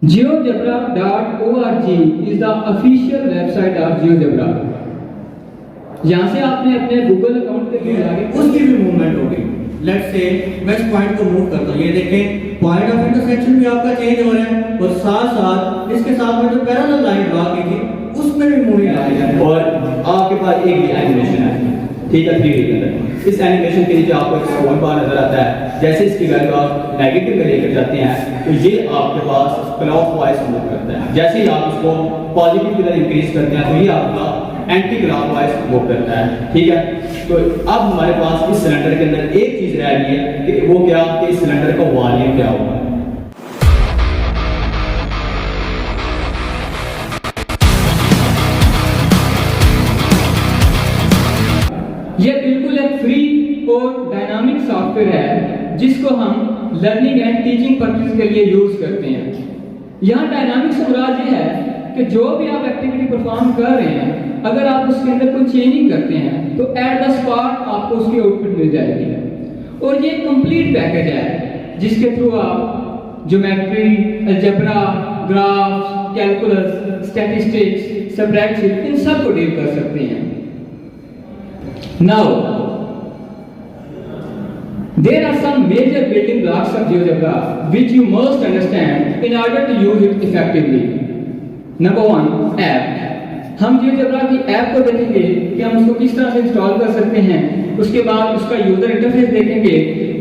GeoGebra.org is the official website of GeoGebra. यहाँ से आपने अपने गूगल अकाउंट के लिए आगे उसकी भी मूवमेंट होगी। लेट्स से मैं इस पॉइंट को मूव करता हूँ, ये देखें पॉइंट ऑफ इंटरसेक्शन भी आपका चेंज हो रहा है और साथ साथ इसके साथ में जो पैरेलल लाइन ड्रा की थी उसमें भी मूविंग लाई जा रही है। और आपके पास एक भी एनिमेशन है, ठीक है, 3D के अंदर। इस एनिमेशन के नीचे आपको एक स्क्रॉल बार नजर आता है। जैसे इसकी वैल्यू आप नेगेटिव में लेकर जाते हैं तो ये आपके पास क्लॉकवाइज मूव करता है। जैसे ही आप इसको पॉजिटिव की तरफ इंक्रीज करते हैं तो ये आपका एंटी क्लॉकवाइज मूव करता है, ठीक है। तो अब हमारे पास इस सिलेंडर के अंदर एक चीज रह गई है कि वो क्या, कि इस सिलेंडर का वॉल्यूम क्या होगा। ये बिल्कुल एक फ्री और डायनामिक सॉफ्टवेयर है जिसको हम लर्निंग एंड टीचिंग पर्पस के लिए यूज करते हैं। यहाँ डायनामिक से मुराद ये है कि जो भी आप एक्टिविटी परफॉर्म कर रहे हैं, अगर आप उसके अंदर कोई चेंजिंग करते हैं तो एट द स्पॉट आपको उसकी आउटपुट मिल जाएगी। और ये कंप्लीट पैकेज है जिसके थ्रू आप geometry, algebra, graphs, calculus, statistics, spreadsheet इन सब को डील कर सकते हैं। Now, there are some major building blocks of GeoGebra which you must understand in order to use it effectively. Number one, app. हम GeoGebra की app को देखेंगे कि हम उसको किस तरह से इंस्टॉल कर सकते हैं। उसके बाद उसका यूजर इंटरफेस देखेंगे,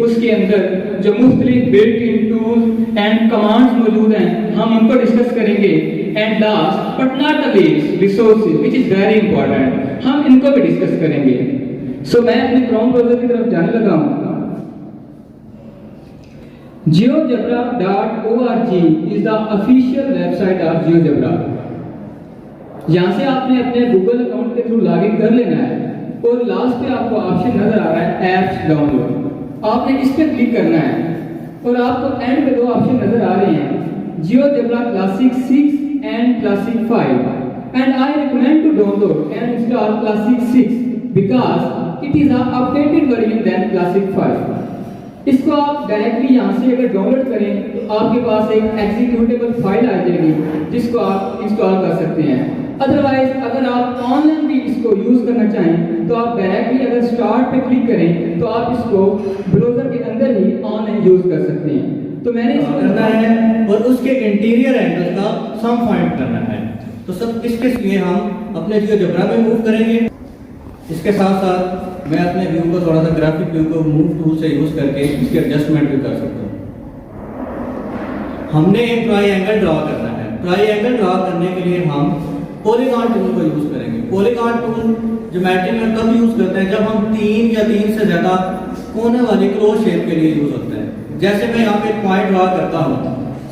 उसके अंदर जो मुख्तलिफ built in tools and commands मौजूद हैं हम उनको डिस्कस करेंगे। And last but not the least, resources which is very important, हम इनको भी डिस्कस करेंगे। सो मैं अपने क्रोम ब्राउज़र की तरफ जाने लगा हूं। GeoGebra.org is the official website of GeoGebra. यहाँ से आपने अपने गूगल अकाउंट के थ्रू लॉगिन कर लेना है और लास्ट पे आपको ऑप्शन नजर आ रहा है एप्स डाउनलोड। आपने इस पे क्लिक करना है और आपको एंड पे दो ऑप्शन नजर आ रहे हैं, GeoGebra Classic 6 and Classic 5. And I recommend to download and install Classic 6 because it is an updated version than Classic 5. इसको आप डायरेक्टली यहाँ से अगर डाउनलोड करें तो आपके पास एक एग्जीक्यूटेबल फाइल आ जाएगी जिसको आप इंस्टॉल कर सकते हैं। अदरवाइज अगर आप ऑनलाइन भी इसको यूज करना चाहें तो आप डायरेक्टली अगर स्टार्ट पे क्लिक करें तो आप इसको ब्राउज़र के अंदर ही ऑनलाइन यूज कर सकते हैं। तो मैंने इसको करना है और उसके इंटीरियर एंगल का सम फाइंड करना है। तो सब इसके लिए हम अपने GeoGebra में मूव करेंगे। इसके साथ साथ मैं अपने व्यू को थोड़ा सा ग्राफिक व्यू को मूव टूल से यूज करके इसकी एडजस्टमेंट भी कर सकता हूँ। हमने एक ट्राइएंगल ड्रॉ करना है। ट्राइएंगल ड्रॉ करने के लिए हम पॉलीगॉन टूल को यूज करेंगे। पॉलीगॉन टूल ज्योमेट्री में तब यूज करते हैं जब हम 3 या 3 से ज्यादा कोने वाली क्लोज शेप के लिए यूज होता है। जैसे मैं यहाँ पे एक पॉइंट ड्रॉ करता हूँ,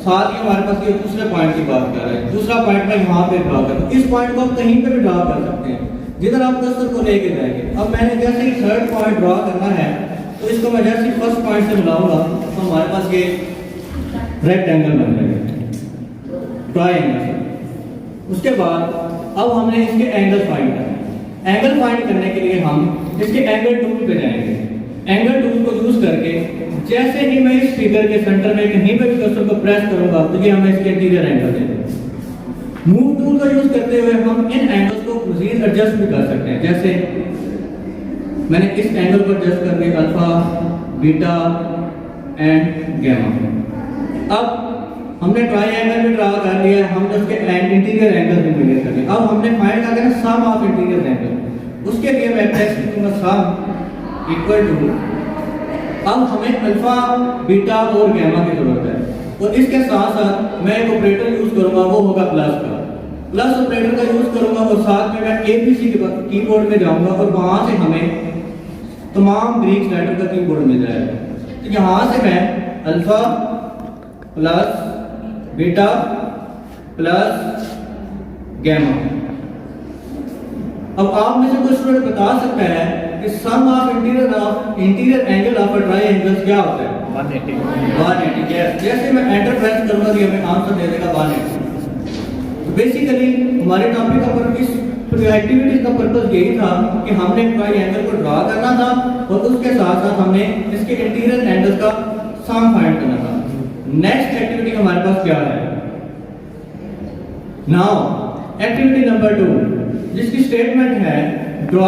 साथ ही हमारे पास ये दूसरे पॉइंट की बात कर रहे हैं, दूसरा पॉइंट मैं यहाँ पे ड्रॉ करता हूँ। इस पॉइंट को आप कहीं पे भी ड्रॉ कर सकते हैं जिधर आप कर्सर को लेके जाएंगे। अब मैंने जैसे ही थर्ड पॉइंट ड्रॉ करना है तो इसको मैं जैसे फर्स्ट पॉइंट से मिलाऊंगा तो हमारे पास ये रेक्टेंगल बन जाएगा, ट्राइएंगल। उसके बाद अब हमने इसके एंगल फाइंड करना है। एंगल फाइंड करने के लिए हम इसके एंगल टूल पे जाएंगे। एंगल टूल को यूज करके जैसे ही मैं इस फिगर के सेंटर में कहीं पे भी कर्सर को प्रेस करूंगा तो ये हमें इसके इंटीरियर एंगल देगा। मूव टूल का यूज करते हुए हम इन एंगल्स को मजीद एडजस्ट भी कर सकते हैं। जैसे मैंने इस एंगल को एडजस्ट करके अल्फा, बीटा एंड गामा। अब हमने ट्राइएंगल भी ड्रा कर लिया है, हम उसके इंटीरियर एंगल भी मेजर कर लिया। अब हमने फाइंड करना है सम ऑफ इंटीरियर एंगल। उसके लिए मैं प्रेस करूंगा सम इक्वल टू, अब हमें अल्फा, बीटा और गामा की जरूरत है और इसके साथ साथ मैं एक ऑपरेटर यूज करूंगा, वो होगा प्लस का। प्लस ऑपरेटर का यूज करूंगा और साथ में मैं एबीसी के कीबोर्ड में जाऊंगा और वहां से हमें तमाम ग्रीक लेटर का कीबोर्ड मिल जाएगा। तो यहां से मैं alpha plus beta plus gamma. अब आप में से कोई स्टूडेंट बता सकता है कि sum of interior angle of a triangle क्या होता है? 180। जैसे मैं एंटर प्रेस करूंगा तो हमें आंसर दे देगा 180। तो बेसिकली हमारे टॉपिक का इस एक्टिविटी का पर्पस यही था कि हमने ट्राइएंगल को ड्रॉ करना था और उसके साथ साथ हमने इसके इंटीरियर एंगल का सम फाइंड करना था। नेक्स्ट एक्टिविटी हमारे पास क्या है? नाउ एक्टिविटी नंबर 2, जिसकी स्टेटमेंट है draw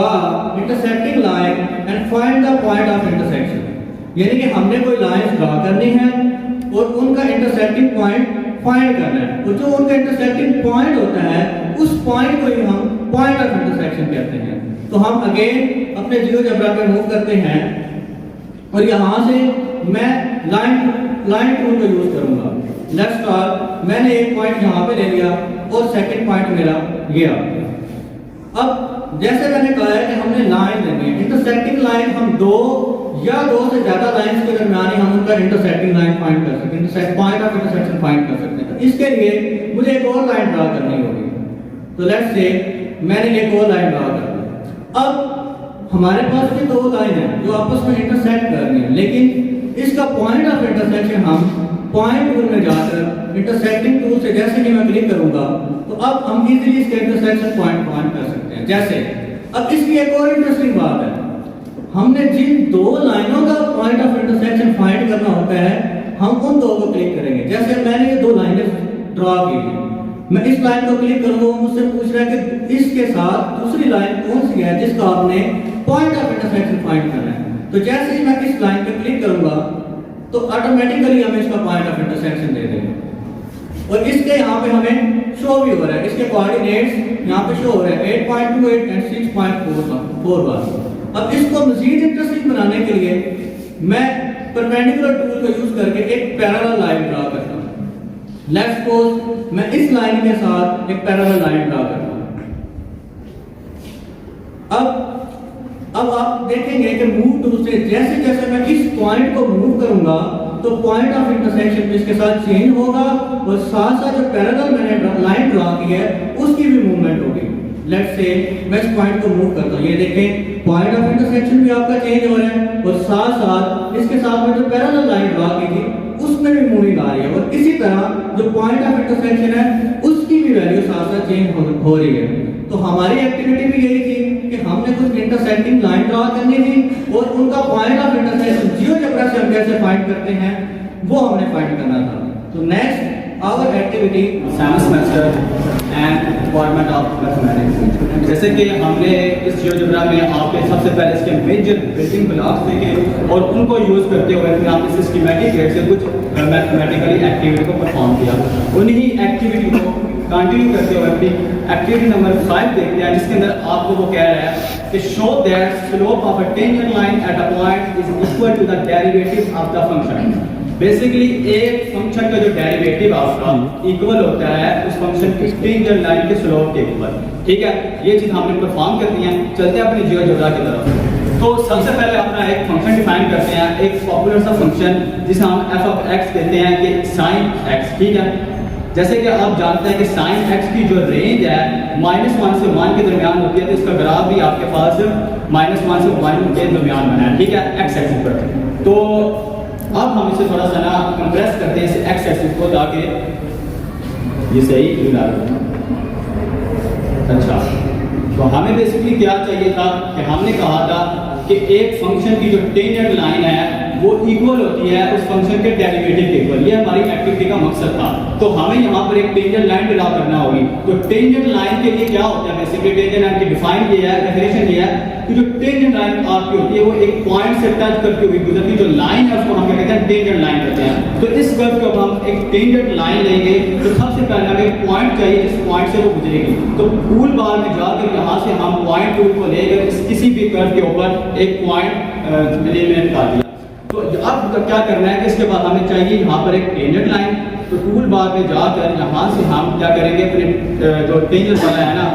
intersecting line and find the point of intersection. यानी कि हमने कोई लाइन ड्रॉ करनी है और उनका इंटरसेक्टिंग पॉइंट फाइंड करना है, और जो उनका इंटरसेक्टिंग पॉइंट होता है उस पॉइंट को ही हम पॉइंट ऑफ इंटरसेक्शन कहते हैं। तो हम अगेन अपने जियोजेब्रा पे मूव करते हैं और यहाँ से मैं लाइन टूल को यूज करूंगा। लेट्स स्टार्ट, मैंने एक पॉइंट यहाँ पे ले लिया और सेकंड पॉइंट मेरा गया। अब जैसे मैंने कहा है कि हमने लाइन लेनी है, इंटरसेक्टिंग लाइन हम दो या दो से ज्यादा लाइंस के दरमियान ही हम उनका इंटरसेक्टिंग लाइन फाइंड कर सकते हैं, पॉइंट ऑफ इंटरसेक्शन फाइंड कर सकते हैं। तो इसके लिए मुझे एक और लाइन ड्रा करनी होगी। तो लेट्स से मैंने एक और लाइन ड्रा कर दी। अब हमारे पास ये दो लाइन है जो आपस में इंटरसेक्ट कर रही है, लेकिन इसका पॉइंट ऑफ इंटरसेक्शन हम पॉइंट टूल में जाकर इंटरसेक्टिंग टूल से जैसे कि मैं क्लिक करूंगा तो अब हम इजीली इसके इंटरसेक्शन पॉइंट फाइंड कर सकते हैं। जैसे अब इसकी एक और इंटरेस्टिंग बात है, हमने जिन दो लाइनों का पॉइंट ऑफ इंटरसेक्शन फाइंड करना होता है हम उन दो को क्लिक करेंगे। जैसे मैंने ये दो लाइनें ड्रॉ की हैं, मैं इस लाइन को क्लिक करूंगा, मुझसे पूछ रहा है कि इसके साथ दूसरी लाइन कौन सी है जिसका आपने पॉइंट ऑफ इंटरसेक्शन फाइंड करना है। तो जैसे ही मैं इस लाइन पे क्लिक करूंगा तो ऑटोमेटिकली हमें इसका पॉइंट ऑफ इंटरसेक्शन दे देगा और इसके यहाँ पे हमें शो भी हो रहा है, इसके कोऑर्डिनेट्स यहाँ पे शो हो रहे हैं 8.28 एंड 6.41। अब इसको मजीद इंटरेस्टिंग बनाने के लिए मैं परपेंडिकुलर टूल को यूज करके एक पैरेलल लाइन ड्रा करता हूं। लेट्स सपोज मैं इस लाइन के साथ एक पैरेलल लाइन ड्रा करता हूं। अब आप देखेंगे कि मूव टूल से जैसे जैसे मैं इस पॉइंट को मूव करूंगा तो पॉइंट ऑफ इंटरसेक्शन इसके साथ चेंज होगा और साथ साथ जो पैरेलल मैंने लाइन ड्रा की है उसकी भी मूवमेंट होगी। लेट्स से मैं इस पॉइंट को मूव करता हूं, ये देखें पॉइंट ऑफ इंटरसेक्शन भी आपका चेंज हो रहा है और साथ साथ इसके साथ में जो पैरेलल लाइन ड्रा की थी उसमें भी मूविंग आ रही है और इसी तरह जो पॉइंट ऑफ इंटरसेक्शन है उसकी भी वैल्यू साथ साथ चेंज हो रही है। तो हमारी एक्टिविटी भी यही थी कि हमने कुछ इंटरसेक्टिंग लाइन ड्रा करनी थी और उनका पॉइंट ऑफ इंटरसेक्शन जियोजेब्रा से हम कैसे फाइंड करते हैं वो हमने फाइंड करना था। तो next our activity science method and format of mathematics. जैसे कि हमने इस जियोजेब्रा में आपके सबसे पहले इसके मेजर बिल्डिंग ब्लॉक्स देखे और उनको यूज करते हुए फिर आपने सिस्टमैटिक वे से कुछ मैथमेटिकली एक्टिविटी को परफॉर्म किया। उन्हीं एक्टिविटी को कंटिन्यू करते हुए अपनी एक्टिविटी नंबर 5 देखते हैं, जिसके अंदर आपको वो कह रहा है कि show that slope of a tangent line at a point is equal to the derivative of the function. Basically एक फंक्शन का जो डेरिवेटिव आपका इक्वल होता है उस फंक्शन की टेंजेंट लाइन के स्लोप के ऊपर। ठीक है, ये चीज हमने परफॉर्म करती है। चलते हैं अपनी जियोजेब्रा की तरफ। तो सबसे पहले अपना एक फंक्शन डिफाइन करते हैं, एक पॉपुलर सा फंक्शन जिसे हम एफ ऑफ एक्स कहते हैं कि साइन एक्स। ठीक है, जैसे कि आप जानते हैं कि साइन एक्स की जो रेंज है -1 से 1 के दरमियान होती है, तो इसका ग्राफ भी आपके पास -1 से 1 के दरमियान बना है। ठीक है, एक्स एक्सिस पर। तो अब हम इसे थोड़ा सा ना कंप्रेस करते हैं इस एक्स एक्सिस को ताकि ये सही मिला। अच्छा, तो हमें बेसिकली क्या चाहिए था कि हमने कहा था कि एक फंक्शन की जो टेंजेंट लाइन है वो इक्वल होती है उस फंक्शन के डेरिवेटिव के इक्वल। ये हमारी एक्टिविटी का मकसद था। तो हमें यहाँ पर एक टेंजेंट लाइन ड्रा करना होगी। तो टेंजेंट लाइन के लिए क्या होता है, बेसिकली टेंजेंट लाइन की डिफाइन किया है, डेफिनेशन ये है कि जो टेंजेंट लाइन आपकी होती है वो एक पॉइंट से टच करके हुई गुजरती जो लाइन है उसको हम क्या कहते हैं, टेंजेंट लाइन कहते हैं। तो इस कर्व को हम एक टेंजेंट लाइन लेंगे तो सबसे पहले हमें एक पॉइंट चाहिए जिस पॉइंट से वो गुजरेगी। तो टूल बार में जाकर यहाँ से हम पॉइंट टूल को लेकर किसी भी कर्व के ऊपर एक पॉइंट एलिमिनेट कर दिया। तो अब क्या करना है कि इसके बाद हमें चाहिए यहाँ पर एक टेंजेंट लाइन। तो टूल बार में जाकर यहाँ से हम क्या करेंगे, फिर जो टेंजेंट वाला है ना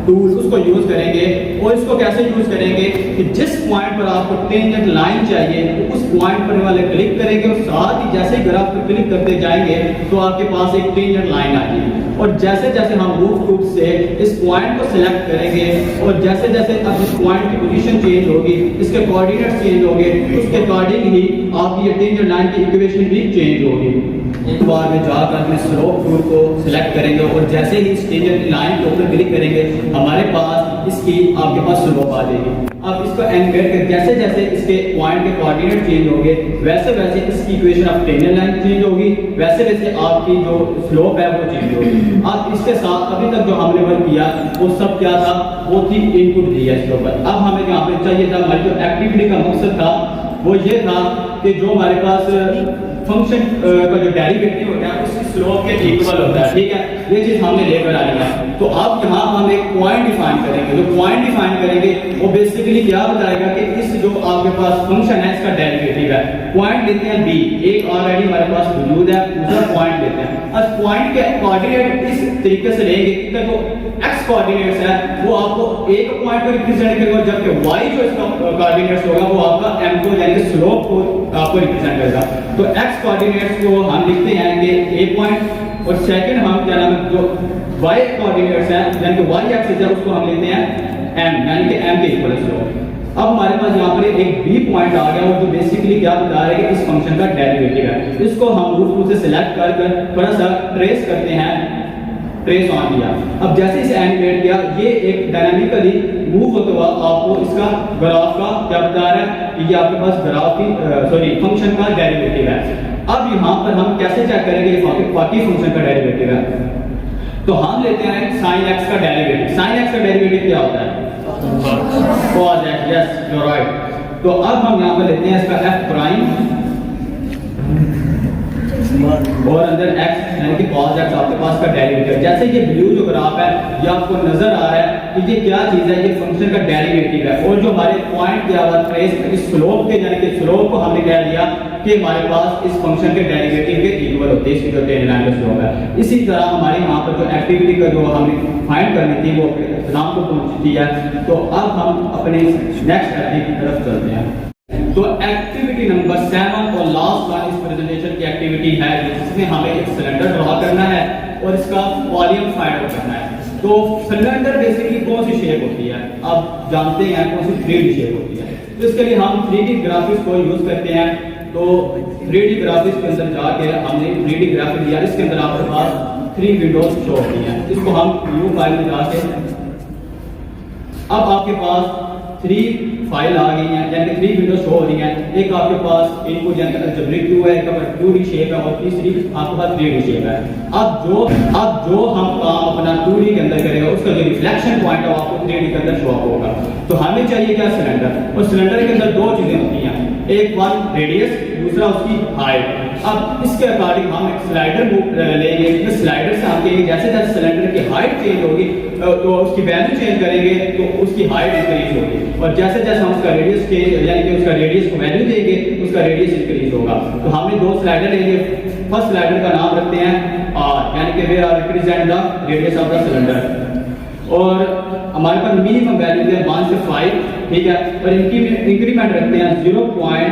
टूल उसको यूज करेंगे। और इसको कैसे यूज करेंगे कि जिस पॉइंट पर आपको टेंजेंट लाइन चाहिए तो उस पॉइंट पर वाले क्लिक करेंगे और साथ ही जैसे ही ग्राफ पर क्लिक करते जाएंगे तो आपके पास एक टेंजेंट लाइन आ जाएगी। और जैसे जैसे हम मूव टूल से इस पॉइंट को सिलेक्ट करेंगे और जैसे जैसे अब इस पॉइंट की पोजीशन चेंज होगी, इसके कोऑर्डिनेट्स चेंज होंगे, उसके अकॉर्डिंग ही आपकी ये टेंजेंट लाइन की इक्वेशन भी चेंज होगी। एक बार में जाकर अपने स्लोप टूल को सिलेक्ट करेंगे और जैसे ही इस टेंजेंट लाइन के ऊपर क्लिक करेंगे हमारे पास इसकी आपके पास स्लोप आ जाएगी। अब इसको एम्बेड कर जैसे जैसे इसके पॉइंट के कोऑर्डिनेट चेंज होंगे वैसे वैसे इसकी equation of tangent line change होगी, वैसे वैसे आपकी जो स्लोप है वो चेंज होगी। अब इसके साथ अभी तक जो हमने वर्क किया वो सब क्या था, वो थी इनपुट दी है इसके ऊपर। अब हमें यहाँ पे चाहिए था, हमारी जो एक्टिविटी का मकसद था वो ये था कि जो हमारे पास फंक्शन का जो डेरिवेटिव होता है उसकी स्लोप के इक्वल होता है, ठीक है, ये चीज हमने लेकर आनी है। तो अब यहाँ हम एक पॉइंट डिफाइन करेंगे, जो पॉइंट डिफाइन करेंगे वो बेसिकली क्या बताएगा कि इस जो आपके पास फंक्शन है इसका डेरिवेटिव है। पॉइंट लेते हैं बी, एक ऑलरेडी हमारे पास मौजूद है, दूसरा पॉइंट लेते हैं। अब पॉइंट के कोऑर्डिनेट इस तरीके से लेंगे कि जो एक्स कोऑर्डिनेट्स है वो आपको एक पॉइंट को रिप्रेजेंट करेगा, जबकि वाई जो इसका कोऑर्डिनेट्स होगा वो आपका एम को यानी कि स्लोप को आपको रिप्रेजेंट करेगा। तो एक्स कोऑर्डिनेट्स को हम लिखते हैं कि ए पॉइंट, और सेकंड हम क्या नाम जो वाई कोऑर्डिनेट्स है यानी कि वाई एक्सिस है उसको हम लेते हैं एम, यानी कि एम के इक्वल स्लोप। अब हमारे पास यहाँ पर एक बी पॉइंट आ गया और जो बेसिकली क्या बता रहा है कि इस फंक्शन का डेरिवेटिव है। इसको हम रूट टू से सिलेक्ट कर थोड़ा सा ट्रेस करते हैं, ट्रेस ऑन किया। अब जैसे इसे एनिमेट किया ये एक डायनामिकली मूव होता हुआ आपको इसका ग्राफ का क्या बता रहा है कि ये आपके पास ग्राफ की फंक्शन का डेरिवेटिव है। अब यहाँ पर हम कैसे चेक करेंगे ये बाकी फंक्शन का डेरिवेटिव है, तो हम लेते हैं sin x का डेरिवेटिव। sin x का डेरिवेटिव क्या होता है, cos x, yes you are right. तो अब हम यहाँ पर लेते हैं इसका f प्राइम और अंदर x यानी कि cos x आपके पास का डेरिवेटिव। जैसे ये ब्लू जो ग्राफ है ये आपको नजर आ रहा है कि ये क्या चीज है, ये फंक्शन का डेरिवेटिव है। और जो हमारे पॉइंट दिया हुआ ट्रेस इस स्लोप के यानी कि स्लोप को हमने कह दिया कि हमारे पास इस फंक्शन के डेरिवेटिव के इक्वल होते हैं, इसकी जो टेंजेंट लाइन का स्लोप है। इसी तरह हमारे यहाँ पर जो एक्टिविटी का जो हमें फाइंड करनी थी वो नाम को पहुंचती है। तो अब हम अपने नेक्स्ट एक्टिविटी की तरफ चलते हैं। तो एक्टिविटी नंबर 7 और लास्ट वन इस प्रेजेंटेशन की एक्टिविटी है जिसमें हमें एक सिलेंडर ड्रॉ करना है और इसका वॉल्यूम फाइंड आउट करना है। तो सिलेंडर बेसिकली कौन सी शेप होती है, आप जानते हैं कौन सी 3D शेप होती है। तो इसके लिए हम 3D ग्राफिक्स को यूज करते हैं। तो 3D ग्राफिक्स के अंदर जाके हमने 3D ग्राफिक लिया, इसके अंदर आपके पास 3 विंडोज शो होती हैं। इसको हम न्यू फाइल में जाके अब आपके पास 3 फाइल आ गई है यानी कि 3 विंडो शो हो रही है। एक आपके पास इनपुट यानी कि अलजेब्रिक व्यू है, एक आपका 2D शेप है और तीसरी आपके पास 3D शेप है। अब जो हम काम अपना 2D के अंदर करेगा उसका जो रिफ्लेक्शन पॉइंट है आपको 3D के अंदर शो होगा। तो हमें चाहिए क्या, सिलेंडर। और सिलेंडर के अंदर दो चीजें होती हैं, एक वन रेडियस, दूसरा उसकी हाइट। अब इसके अकॉर्डिंग हम एक स्लाइडर लेंगे, इस स्लाइडर से हम कहेंगे जैसे जैसे सिलेंडर की हाइट चेंज होगी तो उसकी वैल्यू चेंज करेंगे तो उसकी हाइट इंक्रीज होगी, और जैसे जैसे हम उसका रेडियस चेंज यानी कि उसका रेडियस को वैल्यू देंगे उसका रेडियस इंक्रीज होगा। तो हमने दो स्लाइडर लेंगे, फर्स्ट स्लाइडर का नाम रखते हैं r यानी कि where r represent the radius of the cylinder, और हमारे पास मिनिमम वैल्यू है 1 से 5, ठीक है, और इनकी इंक्रीमेंट रखते हैं 0.10।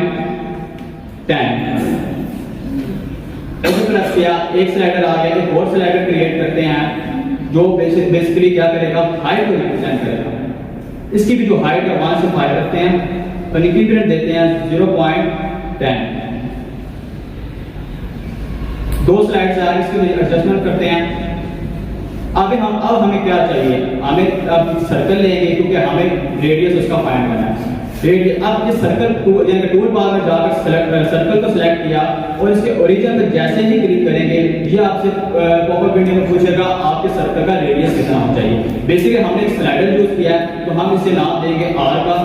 एक स्लाइडर आ गया, एक और स्लाइडर क्रिएट करते हैं जो बेसिकली क्या करेगा, हाइट को रिप्रेजेंट करेगा। इसकी भी जो हाइट है 1 से 5 रखते हैं और इंक्रीमेंट देते हैं 0.10। दो स्लाइड्स आ रही, इसके लिए एडजस्टमेंट करते हैं। अब हमें क्या चाहिए, हमें अब सर्कल लेंगे क्योंकि हमें रेडियस उसका फाइंड करना है। अब इस सर्कल यानी टूल बार में जाकर सर्कल को सिलेक्ट किया और इसके ओरिजिन पर जैसे ही क्लिक करेंगे ये आपसे पॉपअप विंडो में पूछेगा आपके सर्कल का रेडियस कितना होना चाहिए। बेसिकली हमने एक स्लाइडर यूज किया है तो हम इसे नाम देंगे r का,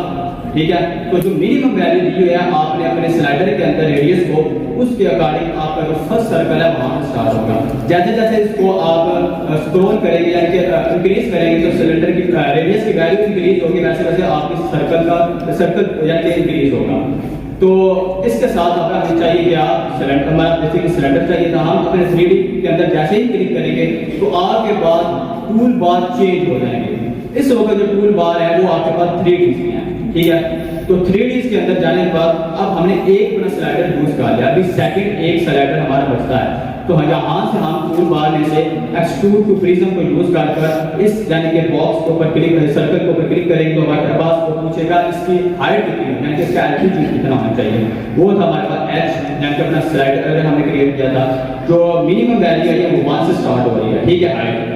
ठीक है। तो जो मिनिमम वैल्यू दी हुई है आपने अपने स्लाइडर के अंदर रेडियस को उसके अकॉर्डिंग आपका जो फर्स्ट सर्कल है वहां से स्टार्ट होगा। जैसे जैसे इसको आप स्क्रॉल करेंगे यानी कि इंक्रीज करेंगे तो सिलेंडर की रेडियस की वैल्यू इंक्रीज होगी, वैसे वैसे आपके सर्कल यानी कि इंक्रीज होगा। तो इसके साथ हमें चाहिए क्या, सिलेंडर, हमारा बेसिकली सिलेंडर चाहिए था। हम अपने 3D के अंदर जैसे ही क्लिक करेंगे तो आपके पास टूल बार चेंज हो जाएंगे। इस वक्त जो टूल बार है वो आपके पास 3D में है, ठीक है। तो 3D के अंदर जाने के बाद अब हमने एक अपना स्लाइडर यूज कर लिया, अभी सेकंड एक स्लाइडर हमारा बचता है। तो यहाँ से हम टूल बार में से एक्सट्रूड टू प्रिज्म को यूज कर इस यानी कि बॉक्स के ऊपर क्लिक सर्कल के ऊपर क्लिक करेंगे तो हमारे पास वो पूछेगा इसकी हाइट कितनी है, यानी कि इसका एल्टीट्यूड कितना होना चाहिए। वो था हमारे पास एच, यानी कि अपना स्लाइड अगर हमने क्रिएट किया था, जो मिनिमम वैल्यू है वो 1 से स्टार्ट हो रही है, ठीक है, हाइट।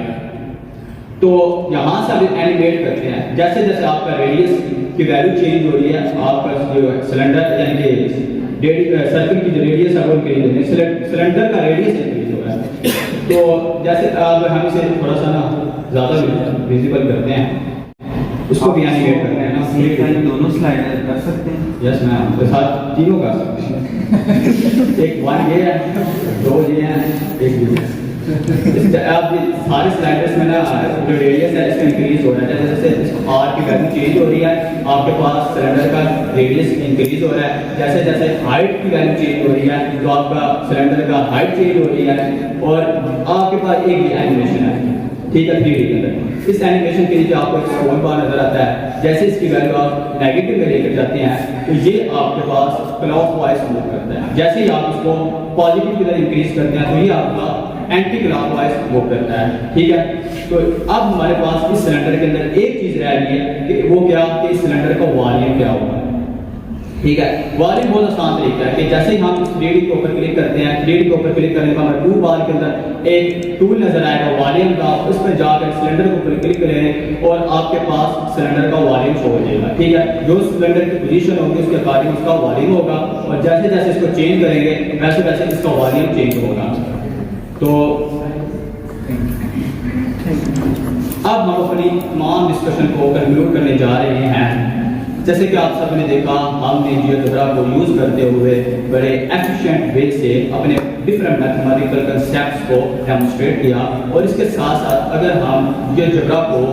तो यहाँ से आप एनिमेट करते हैं, जैसे जैसे आपका रेडियस की वैल्यू चेंज हो रही है, आपका जो सिलेंडर यानी कि सर्कल की जो रेडियस है वो इंक्रीज हो रही है, सिलेंडर का रेडियस इंक्रीज हो रहा है। तो जैसे अब हम इसे थोड़ा सा ना ज़्यादा विजिबल करते हैं, उसको भी एनिमेट करते हैं ना, दोनों स्लाइडर कर सकते हैं। यस मैम, आपके साथ तीनों कर सकते हैं। एक 1 ये है, 2 ये है, एक ये है। आप सारे स्लाइडर्स में ना जो रेडियस है इसका इंक्रीज हो रहा है, जैसे जैसे आर की वैल्यू चेंज हो रही है, आपके पास सिलेंडर का रेडियस इंक्रीज हो रहा है। जैसे जैसे हाइट की वैल्यू चेंज हो रही है तो आपका सिलेंडर का हाइट चेंज हो रही है। और आपके पास एक ये एनिमेशन है, ठीक है, 3D के अंदर। इस एनिमेशन के नीचे आपको एक स्क्रॉल बार नजर आता है, जैसे इसकी वैल्यू आप नेगेटिव में लेकर जाते हैं तो ये आपके पास क्लॉकवाइज मूव करता है। जैसे ही आप इसको पॉजिटिव की तरफ इंक्रीज करते हैं तो ये आपका एंटी क्लॉकवाइज मूव करता है, ठीक है। तो अब हमारे पास इस सिलेंडर के अंदर एक चीज रह गई है कि वो क्या, कि इस सिलेंडर का वॉल्यूम क्या होगा, ठीक है। वॉल्यूम बहुत आसान तरीका है कि जैसे ही हम इस 3D के ऊपर क्लिक करते हैं, 3D के ऊपर क्लिक करने का हमारे टूल बार के अंदर एक टूल नजर आएगा वॉल्यूम का, उस पर जाकर सिलेंडर के ऊपर क्लिक करें और आपके पास सिलेंडर का वॉल्यूम शो हो जाएगा, ठीक है। जो सिलेंडर की पोजीशन होगी उसके अकॉर्डिंग उसका वॉल्यूम होगा, और जैसे जैसे इसको चेंज करेंगे वैसे वैसे इसका वॉल्यूम चेंज होगा। तो अब हम अपनी तमाम डिस्कशन को कंक्लूड करने जा रहे हैं। जैसे कि आप सबने देखा, हमने जियोजेब्रा को यूज करते हुए बड़े एफिशिएंट वे से अपने डिफरेंट मैथमेटिकल कंसेप्ट्स को डेमोन्स्ट्रेट किया, और इसके साथ साथ अगर हम जियोजेब्रा को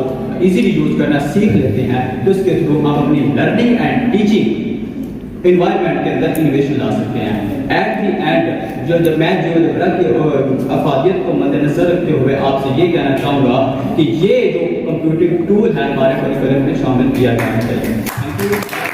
इजीली यूज करना सीख लेते हैं तो इसके थ्रू हम अपनी लर्निंग एंड टीचिंग इन्वायरमेंट के अंदर इनोवेशन ला सकते हैं। एट दी एंड जब मैं जियोजेब्रा की अफादियत को मद्देनजर रखते हुए आपसे ये कहना चाहूँगा कि ये जो कंप्यूटिंग टूल है हमारे करिकुलम में शामिल किया जाना चाहिए। Thank you.